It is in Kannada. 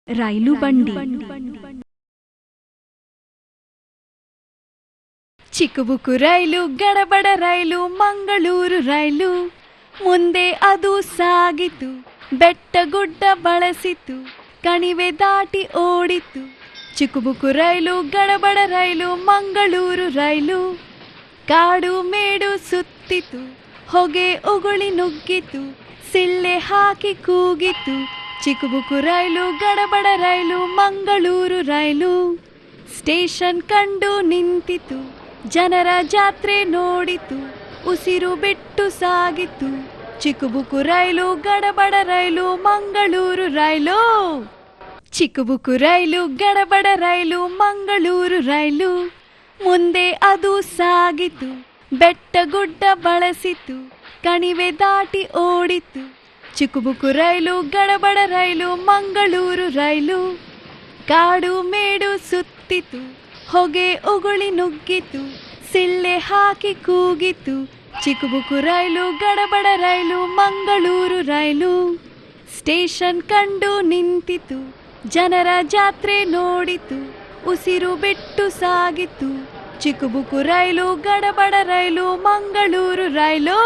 ರೈಲು ಬಂಡಿ. ಚಿಕ್ಕಬುಕ್ಕು ರೈಲು, ಗಡಬಡ ರೈಲು, ಮಂಗಳೂರು ರೈಲು. ಮುಂದೆ ಅದು ಸಾಗಿತು, ಬೆಟ್ಟ ಗುಡ್ಡ ಬಳಸಿತು, ಕಣಿವೆ ದಾಟಿ ಓಡಿತು. ಚಿಕ್ಕಬುಕ್ಕು ರೈಲು, ಗಡಬಡ ರೈಲು, ಮಂಗಳೂರು ರೈಲು. ಕಾಡು ಮೇಡು ಸುತ್ತಿತು, ಹೊಗೆ ಉಗುಳಿ ನುಗ್ಗಿತು, ಸಿಳ್ಳೆ ಹಾಕಿ ಕೂಗಿತು. ಚಿಕ್ಕಬುಕ್ಕು ರೈಲು, ಗಡಬಡ ರೈಲು, ಮಂಗಳೂರು ರೈಲು. ಸ್ಟೇಷನ್ ಕಂಡು ನಿಂತಿತು, ಜನರ ಜಾತ್ರೆ ನೋಡಿತು, ಉಸಿರು ಬಿಟ್ಟು ಸಾಗಿತು. ಚಿಕ್ಕಬುಕ್ಕು ರೈಲು, ಗಡಬಡ ರೈಲು, ಮಂಗಳೂರು ರೈಲು. ಚಿಕ್ಕಬುಕ್ಕು ರೈಲು, ಗಡಬಡ ರೈಲು, ಮಂಗಳೂರು ರೈಲು. ಮುಂದೆ ಅದು ಸಾಗಿತು, ಬೆಟ್ಟ ಗುಡ್ಡ ಬಳಸಿತು, ಕಣಿವೆ ದಾಟಿ ಓಡಿತು. ಚಿಕ್ಕಬುಕ್ಕು ರೈಲು, ಗಡಬಡ ರೈಲು, ಮಂಗಳೂರು ರೈಲು. ಕಾಡು ಮೇಡು ಸುತ್ತಿತು, ಹೊಗೆ ಉಗುಳಿ ನುಗ್ಗಿತು, ಸಿಳ್ಳೆ ಹಾಕಿ ಕೂಗಿತು. ಚಿಕ್ಕಬುಕ್ಕು ರೈಲು, ಗಡಬಡ ರೈಲು, ಮಂಗಳೂರು ರೈಲು. ಸ್ಟೇಷನ್ ಕಂಡು ನಿಂತಿತು, ಜನರ ಜಾತ್ರೆ ನೋಡಿತು, ಉಸಿರು ಬಿಟ್ಟು ಸಾಗಿತು. ಚಿಕ್ಕಬುಕ್ಕು ರೈಲು, ಗಡಬಡ ರೈಲು, ಮಂಗಳೂರು ರೈಲು.